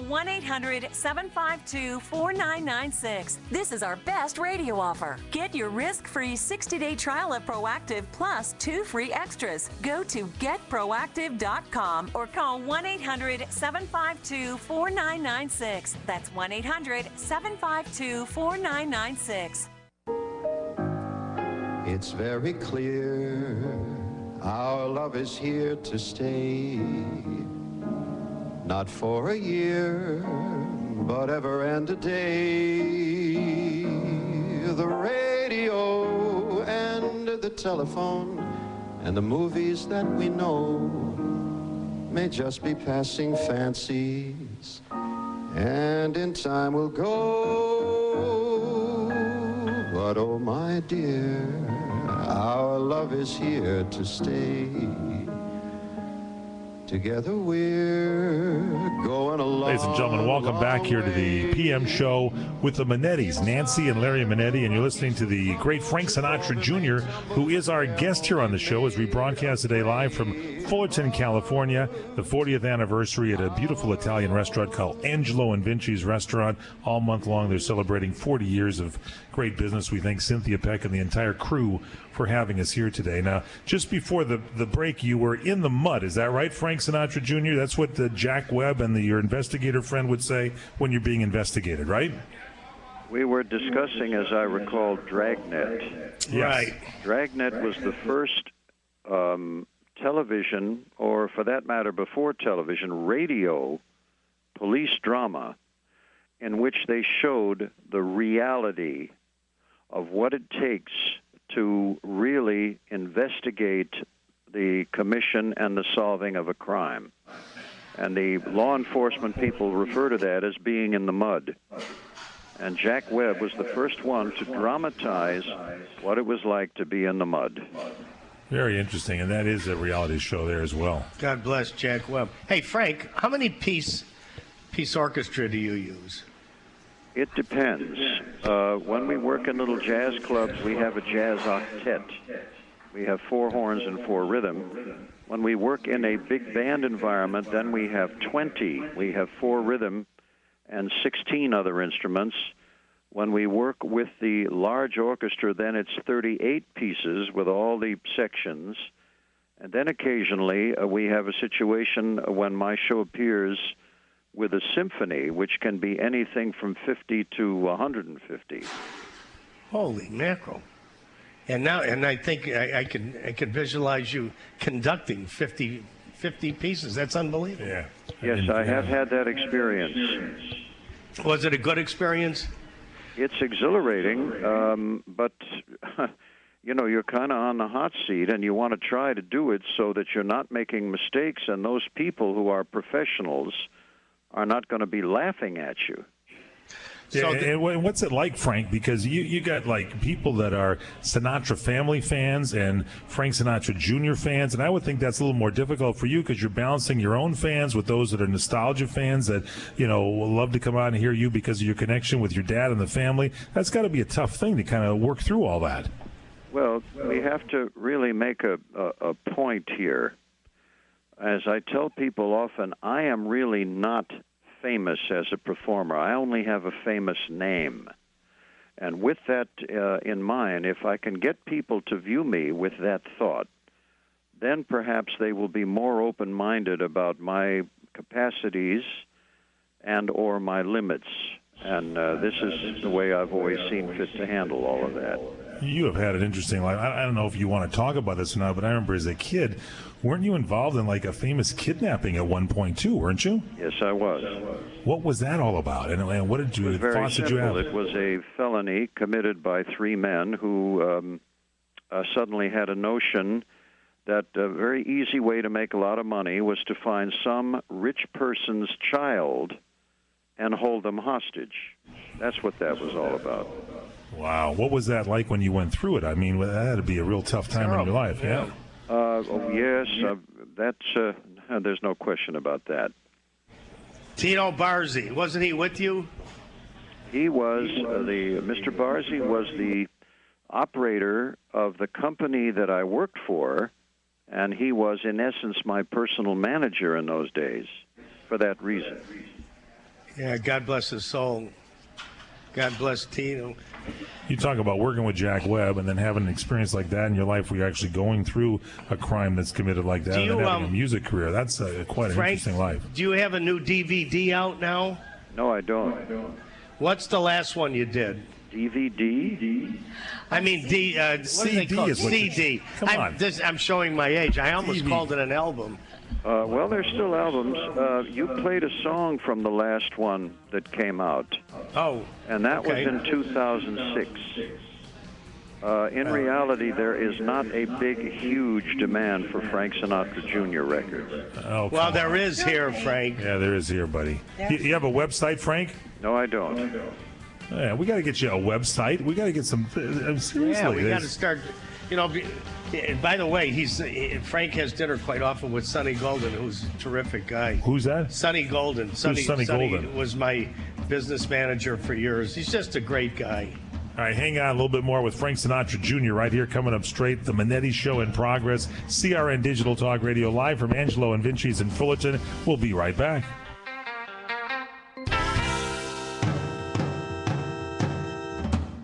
1-800-752-4996. This is our best radio offer. Get your risk-free 60-day trial of Proactiv plus 2 free extras. Go to getproactive.com or call 1-800-752-4996. That's 1-800-752-4996. It's very clear our love is here to stay. Not for a year, but ever and a day. The radio and the telephone and the movies that we know may just be passing fancies, and in time will go. But oh my dear, our love is here to stay. Together we're going along. Ladies and gentlemen, welcome back here to the PM show with the Manettis, Nancy and Larry Manetti, and you're listening to the great Frank Sinatra Jr., who is our guest here on the show as we broadcast today live from Fullerton, California, the 40th anniversary at a beautiful Italian restaurant called Angelo and Vinci's Restaurant. All month long, they're celebrating 40 years of great business. We thank Cynthia Peck and the entire crew for having us here today. Now, just before the break, you were in the mud. Is that right, Frank Sinatra Jr.? That's what Jack Webb and your investigator friend would say when you're being investigated, right? We were discussing, as I recall, Dragnet. Yes. Right. Dragnet was the first television, or for that matter, before television, radio police drama in which they showed the reality of what it takes to really investigate the commission and the solving of a crime. And the law enforcement people refer to that as being in the mud. And Jack Webb was the first one to dramatize what it was like to be in the mud. Very interesting, and that is a reality show there as well. God bless Jack Webb. Hey, Frank, how many piece orchestra do you use? It depends. When we work in little jazz clubs, we have a jazz octet. We have 4 horns and 4 rhythm. When we work in a big band environment, then we have 20. We have 4 rhythm and 16 other instruments. When we work with the large orchestra, then it's 38 pieces with all the sections. And then occasionally we have a situation when my show appears with a symphony, which can be anything from 50 to 150. Holy mackerel. And I think I can visualize you conducting 50 pieces. That's unbelievable. Yeah. Yes, I have had that experience. Was it a good experience? It's exhilarating, but you're kind of on the hot seat, and you want to try to do it so that you're not making mistakes, and those people who are professionals are not going to be laughing at you. Yeah, and what's it like, Frank? Because you got like people that are Sinatra family fans and Frank Sinatra Jr. fans, and I would think that's a little more difficult for you because you're balancing your own fans with those that are nostalgia fans that will love to come out and hear you because of your connection with your dad and the family. That's got to be a tough thing to kind of work through all that. Well, we have to really make a point here. As I tell people often, I am really not famous as a performer. I only have a famous name. And with that in mind, if I can get people to view me with that thought, then perhaps they will be more open-minded about my capacities and or my limits. And this is the way I've always seen fit to handle all of that. You have had an interesting life. I don't know if you want to talk about this or not, but I remember as a kid, weren't you involved in like a famous kidnapping at one point too, weren't you? Yes, I was. What was that all about? And what did you, it was very thoughts did you have? It was a felony committed by 3 men who suddenly had a notion that a very easy way to make a lot of money was to find some rich person's child and hold them hostage. That's what that was all about. Wow. What was that like when you went through it? I mean, that had to be a real tough time in your life, yeah? Yes, that's there's no question about that. Tino Barzi, wasn't he with you? He was, Mr. Barzi was the operator of the company that I worked for, and he was, in essence, my personal manager in those days for that reason. Yeah, God bless his soul. God bless Tino. You talk about working with Jack Webb and then having an experience like that in your life where you're actually going through a crime that's committed like that and then having a music career. That's quite an interesting life. Do you have a new DVD out now? No, I don't. What's the last one you did? DVD? I mean, what do they call it? CD. Come on. I'm showing my age. I almost called it an album. Well, they're still albums. You played a song from the last one that came out. Oh. And that was in 2006. In reality, there is not a big, huge demand for Frank Sinatra Jr. records. Oh, well, there is here, Frank. Yeah, there is here, buddy. You have a website, Frank? No, I don't. Yeah, we got to get you a website. We got to get some. Seriously, yeah, we got to start. You know, by the way, Frank has dinner quite often with Sonny Golden, who's a terrific guy. Who's that? Sonny Golden. Who's Sonny Golden? Was my business manager for years. He's just a great guy. All right, hang on a little bit more with Frank Sinatra Jr. right here coming up straight. The Manetti Show in progress. CRN Digital Talk Radio live from Angelo and Vinci's in Fullerton. We'll be right back.